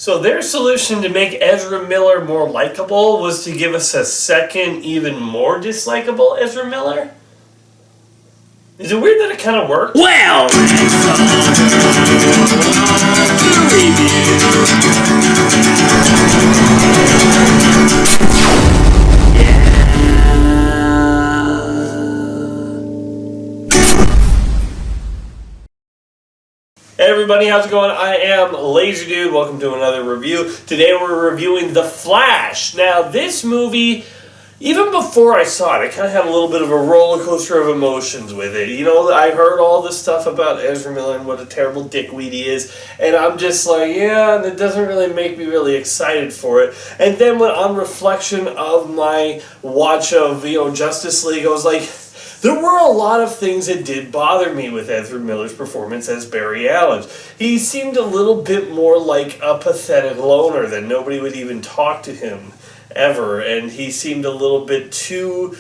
So their solution to make Ezra Miller more likable was to give us a second, even more dislikable Ezra Miller? Is it weird that it kind of worked? Well, Hey everybody, how's it going? I am Laser Dude. Welcome to another review. Today we're reviewing The Flash. Now this movie, even before I saw it, I kind of had a little bit of a roller coaster of emotions with it. You know, I heard all this stuff about Ezra Miller and what a terrible dickweed he is, and I'm just like, yeah, that doesn't really make me really excited for it. And then when on reflection of my watch of, Justice League, I was like, there were a lot of things that did bother me with Ezra Miller's performance as Barry Allen. He seemed a little bit more like a pathetic loner, that nobody would even talk to him ever, and he seemed a little bit too,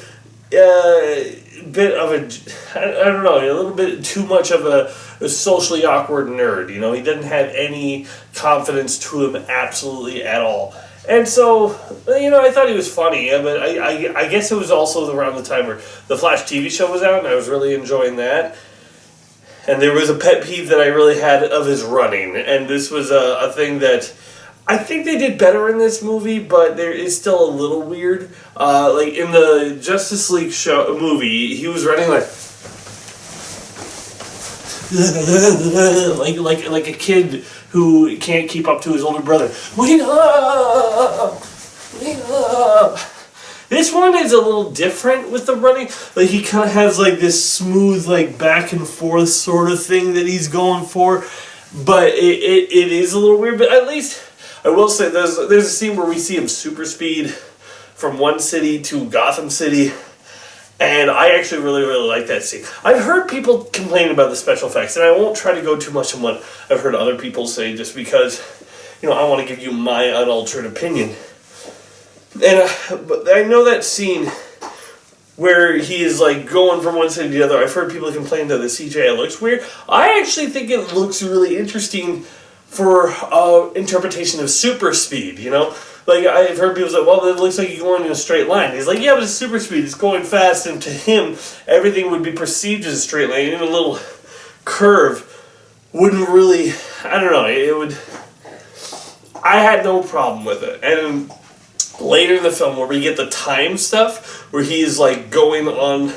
a little bit too much of a socially awkward nerd. You know, he didn't have any confidence to him absolutely at all. And so, I thought he was funny, but I guess it was also around the time where the Flash TV show was out, and I was really enjoying that. And there was a pet peeve that I really had of his running, and this was a thing that I think they did better in this movie, but there is still a little weird. Like in the Justice League movie, he was running like a kid who can't keep up to his older brother. Wait up! Wait up! This one is a little different with the running. Like, he kind of has like this smooth, like, back and forth sort of thing that he's going for. But it is a little weird. But at least, I will say, there's a scene where we see him super speed from one city to Gotham City. And I actually really, really like that scene. I've heard people complain about the special effects, and I won't try to go too much on what I've heard other people say, just because, I want to give you my unaltered opinion. And but I know that scene where he is like going from one side to the other. I've heard people complain that the CGI looks weird. I actually think it looks really interesting for interpretation of super speed, Like, I've heard people say, well, it looks like you're going in a straight line. He's like, yeah, but it's super speed. It's going fast. And to him, everything would be perceived as a straight line. Even a little curve wouldn't really, I don't know, I had no problem with it. And later in the film, where we get the time stuff, where he's, like, going on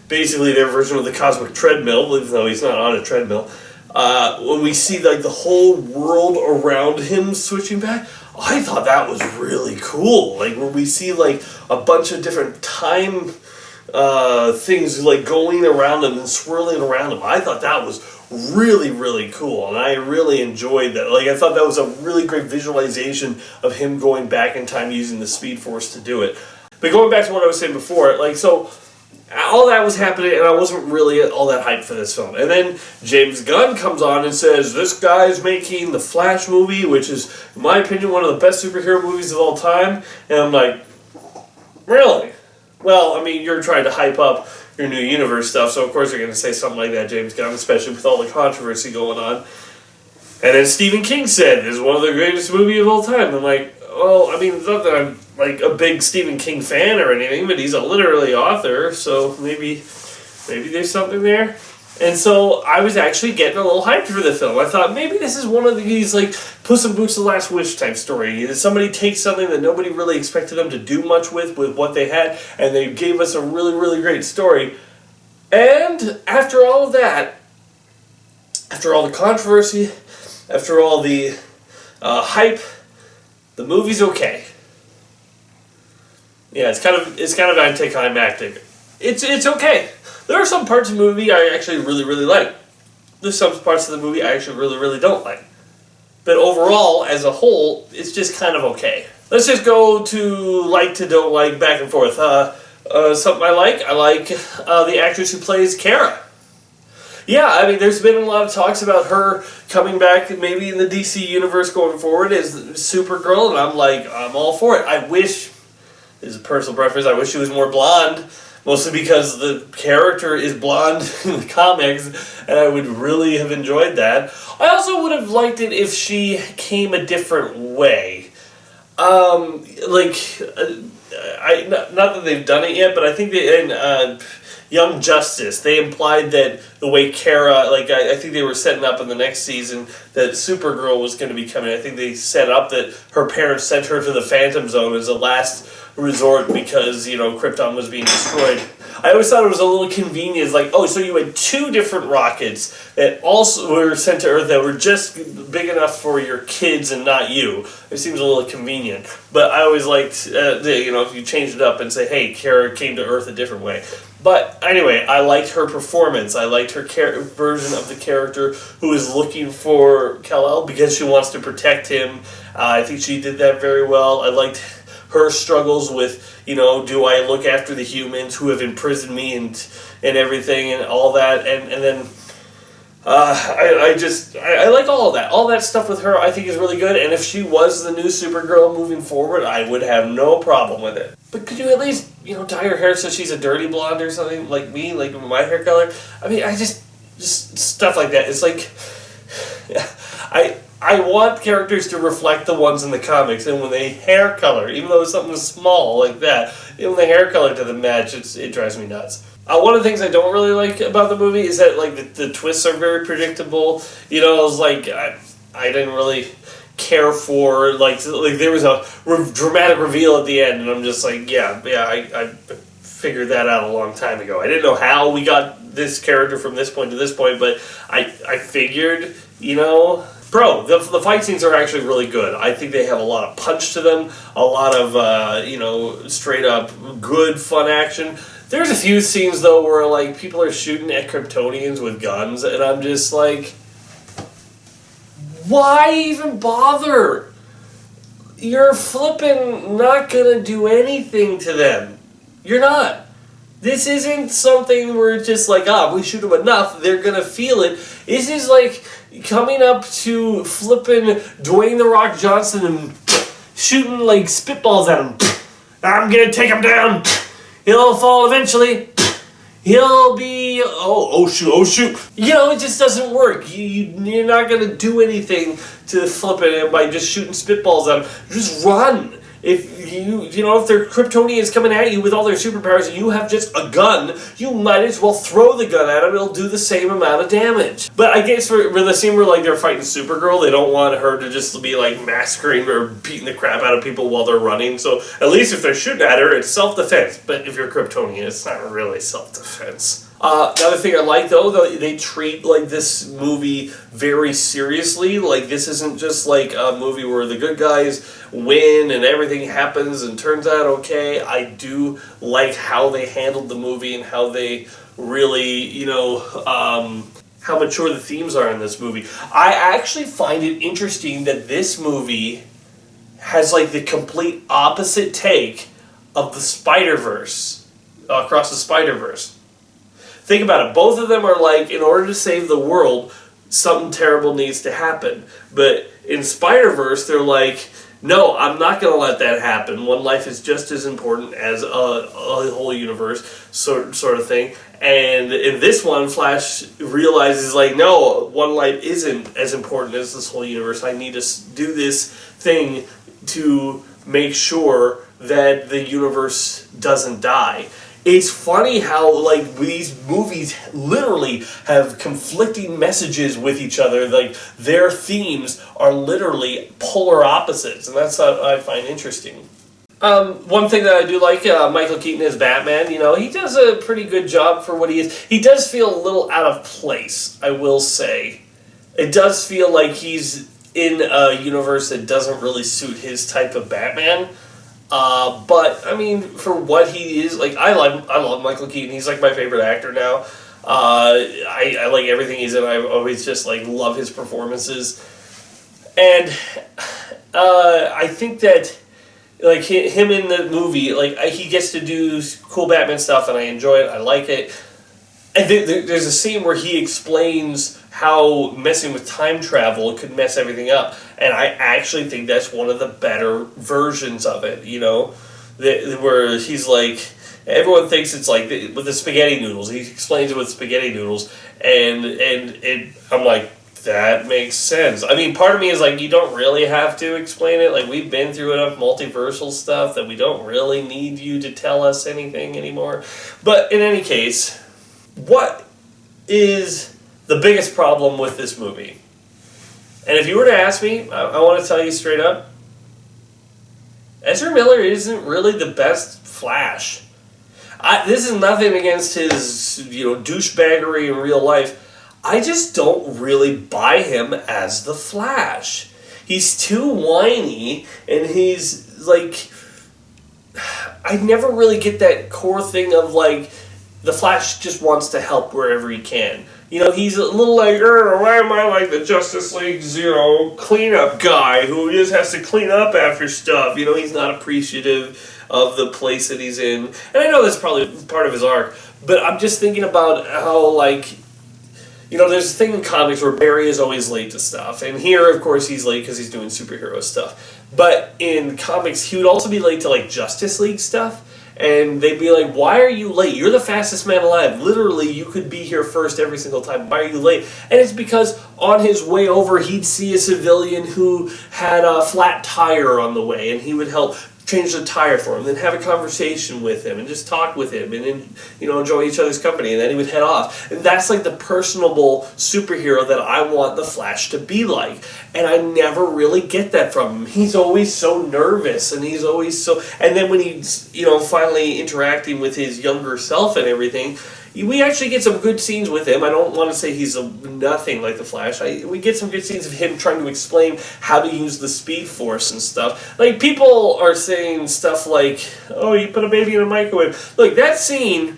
basically their version of the cosmic treadmill, even though he's not on a treadmill, when we see, like, the whole world around him switching back, I thought that was really cool. Like, where we see, like, a bunch of different time things, like, going around him and swirling around him. I thought that was really, really cool, and I really enjoyed that. Like, I thought that was a really great visualization of him going back in time using the Speed Force to do it. But going back to what I was saying before, like, so all that was happening, and I wasn't really all that hyped for this film. And then James Gunn comes on and says, this guy's making the Flash movie, which is, in my opinion, one of the best superhero movies of all time. And I'm like, really? Well, I mean, you're trying to hype up your new universe stuff, so of course you're going to say something like that, James Gunn, especially with all the controversy going on. And then Stephen King said, this is one of the greatest movies of all time. I'm like, well, I mean, it's not that I'm like a big Stephen King fan or anything, but he's a literary author, so maybe there's something there. And so I was actually getting a little hyped for the film. I thought maybe this is one of these like Puss in Boots: The Last Wish type story. Somebody takes something that nobody really expected them to do much with what they had, and they gave us a really, really great story. And after all of that, after all the controversy, after all the hype, the movie's okay. Yeah, it's kind of anticlimactic. It's okay. There are some parts of the movie I actually really, really like. There's some parts of the movie I actually really, really don't like. But overall, as a whole, it's just kind of okay. Let's just go to like to don't like, back and forth. Something I like the actress who plays Kara. Yeah, I mean, there's been a lot of talks about her coming back maybe in the DC universe going forward as Supergirl, and I'm all for it. I wish, this is a personal preference, I wish she was more blonde, mostly because the character is blonde in the comics, and I would really have enjoyed that. I also would have liked it if she came a different way. Not that they've done it yet, but I think in Young Justice, they implied that the way Kara, I think they were setting up in the next season that Supergirl was going to be coming. I think they set up that her parents sent her to the Phantom Zone as a last resort because, Krypton was being destroyed. I always thought it was a little convenient, so you had two different rockets that also were sent to Earth that were just big enough for your kids and not you. It seems a little convenient. But I always liked, if you change it up and say, hey, Kara came to Earth a different way. But anyway, I liked her performance. I liked her version of the character who is looking for Kal-El because she wants to protect him. I think she did that very well. I liked her struggles with, do I look after the humans who have imprisoned me and everything and all that. And then I like all of that. All that stuff with her I think is really good. And if she was the new Supergirl moving forward, I would have no problem with it. But could you at least, dye her hair so she's a dirty blonde or something like me, like my hair color? I mean, just stuff like that. It's like, I want characters to reflect the ones in the comics, and when they hair color, even though it's something small like that, when they hair color to the match, it drives me nuts. One of the things I don't really like about the movie is that the twists are very predictable. It's like I didn't really care for like there was a dramatic reveal at the end, and I'm just like I figured that out a long time ago. I didn't know how we got this character from this point to this point, but I figured Bro, the fight scenes are actually really good. I think they have a lot of punch to them, a lot of, straight up good, fun action. There's a few scenes, though, where, people are shooting at Kryptonians with guns, and I'm just like, why even bother? You're flipping not gonna do anything to them. You're not. This isn't something where it's just we shoot them enough, they're gonna feel it. This is coming up to flipping Dwayne "The Rock" Johnson and shooting spitballs at him. I'm gonna take him down. He'll fall eventually. He'll be oh shoot. It just doesn't work. You're not gonna do anything to flip it by just shooting spitballs at him. Just run. If if their Kryptonians coming at you with all their superpowers and you have just a gun, you might as well throw the gun at them. It'll do the same amount of damage. But I guess for the scene where they're fighting Supergirl, they don't want her to just be massacring or beating the crap out of people while they're running. So at least if they're shooting at her, it's self-defense. But if you're Kryptonian, it's not really self-defense. The other thing I like, though, they treat this movie very seriously. This isn't just a movie where the good guys win and everything happens and turns out okay. I do like how they handled the movie and how they really, how mature the themes are in this movie. I actually find it interesting that this movie has the complete opposite take of the Spider-Verse, Across the Spider-Verse. Think about it. Both of them are in order to save the world, something terrible needs to happen. But in Spider-Verse, they're no, I'm not going to let that happen. One life is just as important as a whole universe, sort of thing. And in this one, Flash realizes, no, one life isn't as important as this whole universe. I need to do this thing to make sure that the universe doesn't die. It's funny how, these movies literally have conflicting messages with each other. Their themes are literally polar opposites, and that's what I find interesting. One thing that I do like, Michael Keaton as Batman, he does a pretty good job for what he is. He does feel a little out of place, I will say. It does feel like he's in a universe that doesn't really suit his type of Batman. But I mean, for what he is, I love Michael Keaton. He's my favorite actor now. I like everything he's in. I always just love his performances, and I think that him in the movie, he gets to do cool Batman stuff, and I enjoy it. I like it. And there's a scene where he explains how messing with time travel could mess everything up. And I actually think that's one of the better versions of it, where he's Everyone thinks it's like with the spaghetti noodles. He explains it with spaghetti noodles, and I'm like, that makes sense. I mean, part of me is like, you don't really have to explain it. Like, we've been through enough multiversal stuff that we don't really need you to tell us anything anymore. But in any case, what is the biggest problem with this movie? And if you were to ask me, I want to tell you straight up, Ezra Miller isn't really the best Flash. This is nothing against his, douchebaggery in real life. I just don't really buy him as the Flash. He's too whiny, and he's like, I never really get that core thing of like, the Flash just wants to help wherever he can. He's a little like, why am I like the Justice League Zero cleanup guy who just has to clean up after stuff? He's not appreciative of the place that he's in. And I know that's probably part of his arc, but I'm just thinking about how, like, there's a thing in comics where Barry is always late to stuff. And here, of course, he's late because he's doing superhero stuff. But in comics, he would also be late to, like, Justice League stuff. And they'd be like, why are you late? You're the fastest man alive. Literally, you could be here first every single time. Why are you late? And it's because on his way over, he'd see a civilian who had a flat tire on the way, and he would help change the tire for him, then have a conversation with him, and just talk with him, and then, enjoy each other's company, and then he would head off. And that's like the personable superhero that I want the Flash to be like. And I never really get that from him. He's always so nervous, and he's always so... And then when he's, finally interacting with his younger self and everything, we actually get some good scenes with him. I don't want to say he's nothing like the Flash. We get some good scenes of him trying to explain how to use the Speed Force and stuff. Like, people are saying stuff like, oh, you put a baby in a microwave. Look, that scene,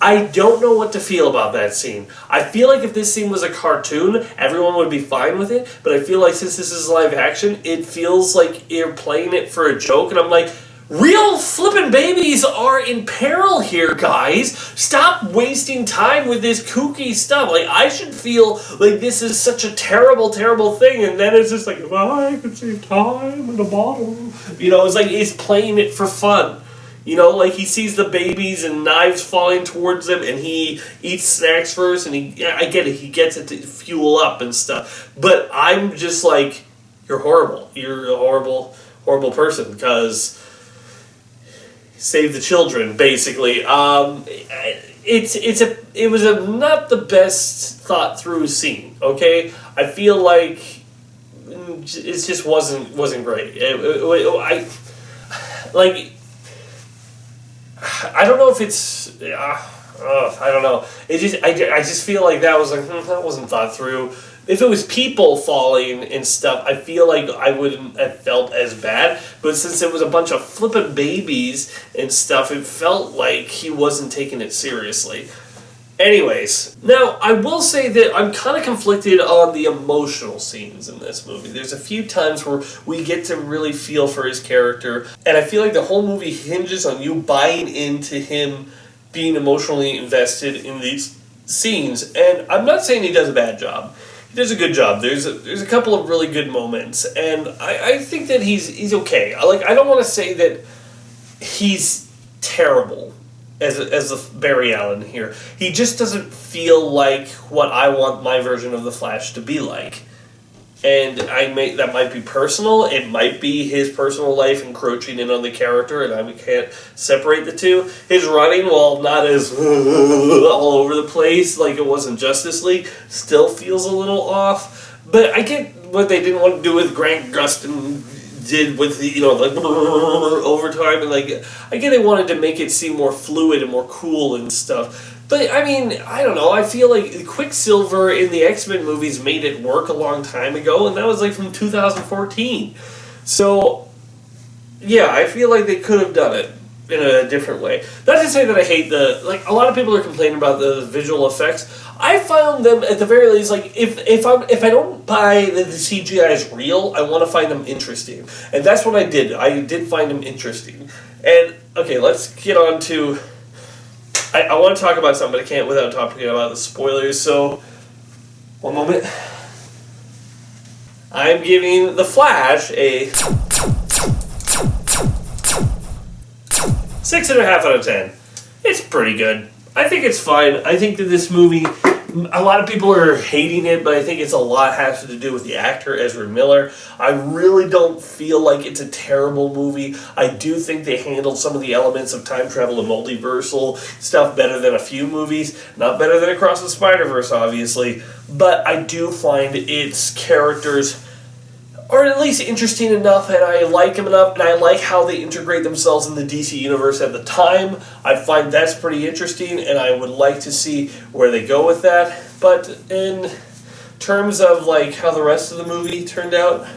I don't know what to feel about that scene. I feel like if this scene was a cartoon, everyone would be fine with it. But I feel like since this is live action, it feels like you're playing it for a joke. And I'm like, real flippin' babies are in peril here, guys. Stop wasting time with this kooky stuff. Like, I should feel like this is such a terrible, terrible thing, and then it's just like, if I could save time in a bottle. It's like, it's playing it for fun. Like, he sees the babies and knives falling towards him, and he eats snacks first, and I get it, he gets it to fuel up and stuff. But I'm just like, you're horrible. You're a horrible, horrible person, because... Save the children, basically. It was not the best thought through scene. Okay, I feel like it just wasn't great. I don't know if it's. I don't know. I just feel like that was like that wasn't thought through. If it was people falling and stuff, I feel like I wouldn't have felt as bad. But since it was a bunch of flippin' babies and stuff, it felt like he wasn't taking it seriously. Anyways, now I will say that I'm kind of conflicted on the emotional scenes in this movie. There's a few times where we get to really feel for his character, and I feel like the whole movie hinges on you buying into him being emotionally invested in these scenes. And I'm not saying he does a bad job. He does a good job. There's a couple of really good moments, and I think that he's okay. I don't want to say that he's terrible as the Barry Allen here. He just doesn't feel like what I want my version of the Flash to be like. And that might be personal. It might be his personal life encroaching in on the character, and I can't separate the two. His running, while not as all over the place like it was in Justice League, still feels a little off. But I get what they didn't want to do with Grant Gustin did with the overtime, and I get they wanted to make it seem more fluid and more cool and stuff. But, I mean, I don't know, I feel like Quicksilver in the X-Men movies made it work a long time ago, and that was, from 2014. So, yeah, I feel like they could have done it in a different way. Not to say that I hate a lot of people are complaining about the visual effects. I found them, at the very least, if I don't buy that the CGI is real, I want to find them interesting. And that's what I did. I did find them interesting. And, okay, let's get on to... I want to talk about something, but I can't without talking about the spoilers, so... One moment. I'm giving The Flash a... 6.5 out of 10. It's pretty good. I think it's fine. I think that this movie, a lot of people are hating it, but I think it's a lot has to do with the actor, Ezra Miller. I really don't feel like it's a terrible movie. I do think they handled some of the elements of time travel and multiversal stuff better than a few movies. Not better than Across the Spider-Verse, obviously. But I do find its characters are at least interesting enough, and I like them enough, and I like how they integrate themselves in the DC universe at the time. I find that's pretty interesting, and I would like to see where they go with that. But in terms of like how the rest of the movie turned out,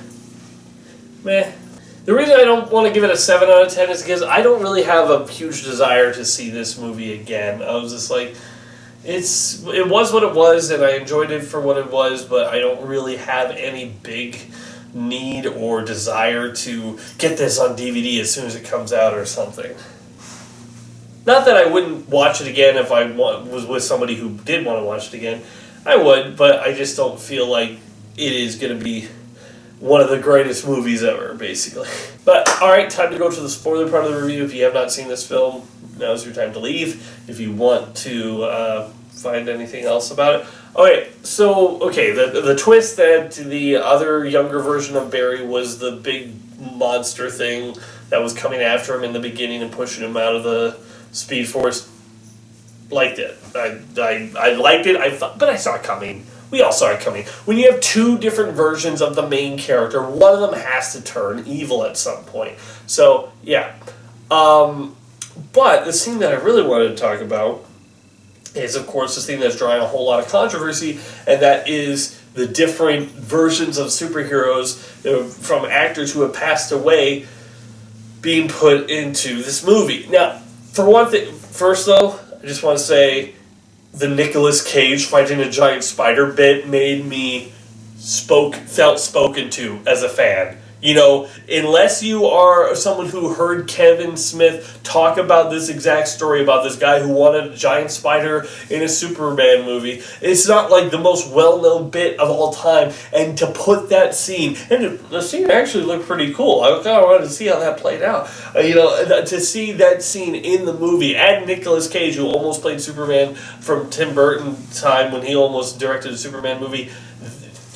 meh. The reason I don't want to give it a 7 out of 10 is because I don't really have a huge desire to see this movie again. I was just like, it was what it was, and I enjoyed it for what it was, but I don't really have any big need or desire to get this on DVD as soon as it comes out or something. Not that I wouldn't watch it again if I was with somebody who did want to watch it again. I would, but I just don't feel like it is going to be one of the greatest movies ever, basically. But, alright, time to go to the spoiler part of the review. If you have not seen this film, now's your time to leave. If you want to find anything else about it. The twist that the other younger version of Barry was the big monster thing that was coming after him in the beginning and pushing him out of the Speed Force. Liked it. I liked it, but I saw it coming. We all saw it coming. When you have two different versions of the main character, one of them has to turn evil at some point. So, yeah. But the scene that I really wanted to talk about is, of course, this thing that's drawing a whole lot of controversy, and that is the different versions of superheroes from actors who have passed away being put into this movie. Now, for one thing, first though, I just want to say the Nicolas Cage fighting a giant spider bit made me felt spoken to as a fan. You know, unless you are someone who heard Kevin Smith talk about this exact story about this guy who wanted a giant spider in a Superman movie, it's not like the most well-known bit of all time. And to put that scene, and the scene actually looked pretty cool. I kind of wanted to see how that played out. To see that scene in the movie, and Nicolas Cage, who almost played Superman from Tim Burton time when he almost directed a Superman movie.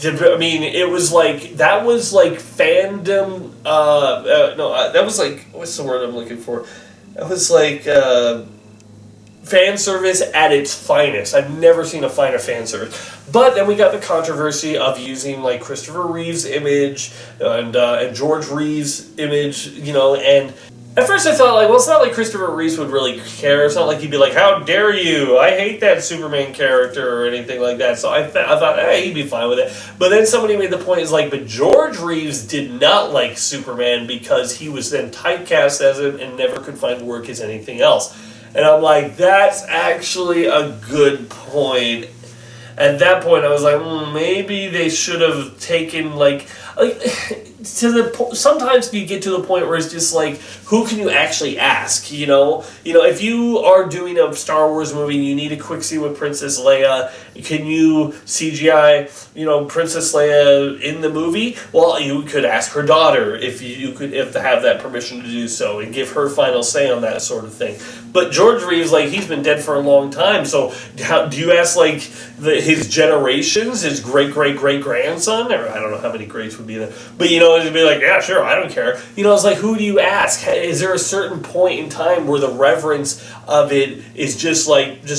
I mean, it was like, that was like fandom, that was like, what's the word I'm looking for? That was like fan service at its finest. I've never seen a finer fan service. But then we got the controversy of using like Christopher Reeve's image and George Reeves' image, and at first I thought, like, well, it's not like Christopher Reeves would really care. It's not like he'd be like, how dare you? I hate that Superman character or anything like that. So I thought, hey, he'd be fine with it. But then somebody made the point, is like, but George Reeves did not like Superman because he was then typecast as him and never could find work as anything else. And I'm like, that's actually a good point. At that point, I was like, maybe they should have taken, sometimes you get to the point where it's just like, who can you actually ask, if you are doing a Star Wars movie and you need a quick scene with Princess Leia, can you CGI, Princess Leia in the movie? Well, you could ask her daughter if to have that permission to do so and give her final say on that sort of thing. But George Reeves, he's been dead for a long time, so do you ask, his generations, his great-great-great-grandson, or I don't know how many greats would be there, but, it'd be like, yeah, sure, I don't care. It's like, who do you ask? Is there a certain point in time where the reverence of it is just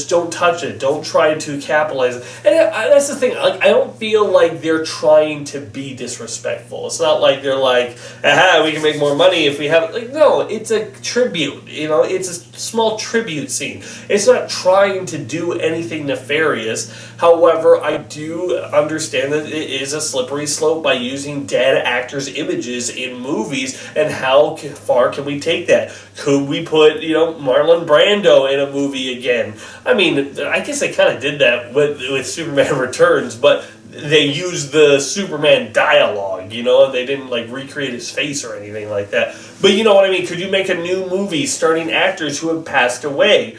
don't touch it, don't try to capitalize it? And that's the thing, I don't feel like they're trying to be disrespectful. It's not like they're like, aha, we can make more money if we have it. No, it's a tribute, it's a small tribute scene. It's not trying to do anything nefarious. However, I do understand that it is a slippery slope by using dead actors' images in movies, and how far can we take that? Could we put, Marlon Brando in a movie again? I mean, I guess they kind of did that with Superman Returns, but they used the Superman dialogue, and they didn't recreate his face or anything like that. But you know what I mean? Could you make a new movie starring actors who have passed away?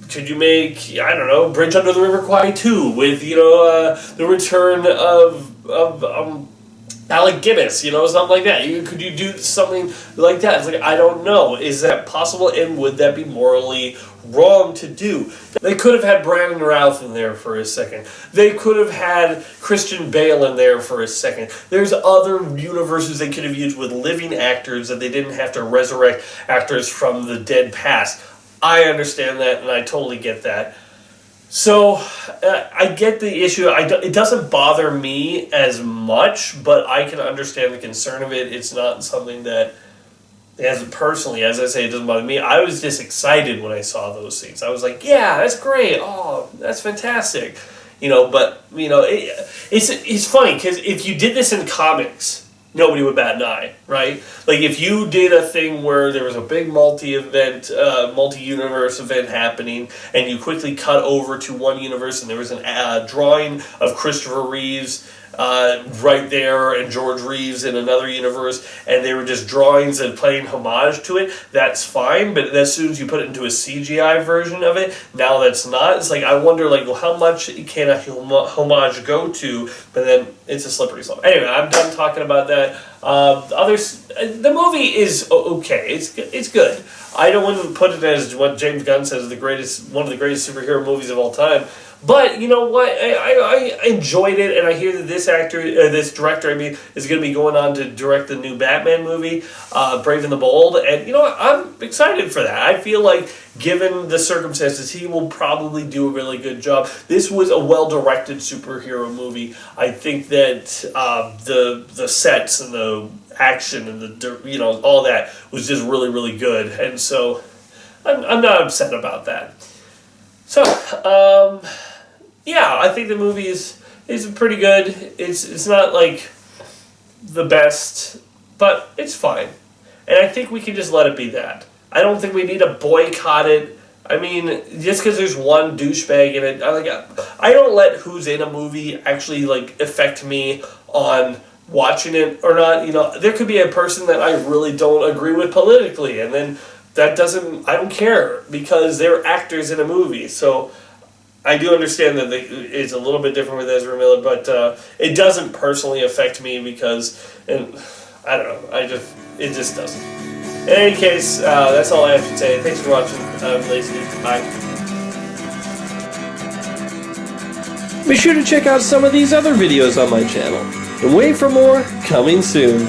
Could you make, I don't know, Bridge Under the River Kwai 2 with, the return of Alec Guinness, something like that. Could you do something like that? It's like, I don't know. Is that possible, and would that be morally wrong to do? They could have had Brandon Routh in there for a second. They could have had Christian Bale in there for a second. There's other universes they could have used with living actors that they didn't have to resurrect actors from the dead past. I understand that, and I totally get that. So, I get the issue. It doesn't bother me as much, but I can understand the concern of it. It's not something that, as personally, as I say, it doesn't bother me. I was just excited when I saw those things. I was like, yeah, that's great. Oh, that's fantastic. It's funny, because if you did this in comics, nobody would bat an eye, right? Like, if you did a thing where there was a big multi-universe event happening, and you quickly cut over to one universe, and there was a drawing of Christopher Reeves right there, and George Reeves in another universe, and they were just drawings and playing homage to it, that's fine, but as soon as you put it into a CGI version of it, now that's not. It's like, I wonder, how much can a homage go to, but then it's a slippery slope. Anyway, I'm done talking about that. The movie is okay. It's good. I wouldn't put it as what James Gunn says one of the greatest superhero movies of all time. But you know what? I enjoyed it, and I hear that this director, is going to be going on to direct the new Batman movie, Brave and the Bold, and you know what? I'm excited for that. I feel like, given the circumstances, he will probably do a really good job. This was a well-directed superhero movie. I think that the sets and the action and the all that was just really, really good, and so I'm not upset about that. So, yeah, I think the movie is pretty good. It's not like the best, but it's fine. And I think we can just let it be that. I don't think we need to boycott it. I mean, just because there's one douchebag in it, I don't let who's in a movie actually affect me on watching it or not. There could be a person that I really don't agree with politically, and then I don't care, because they're actors in a movie. So I do understand that it's a little bit different with Ezra Miller, but it doesn't personally affect me because, and I don't know, it just doesn't. In any case, that's all I have to say. Thanks for watching. I'm Lazy. Bye. Be sure to check out some of these other videos on my channel, and wait for more coming soon.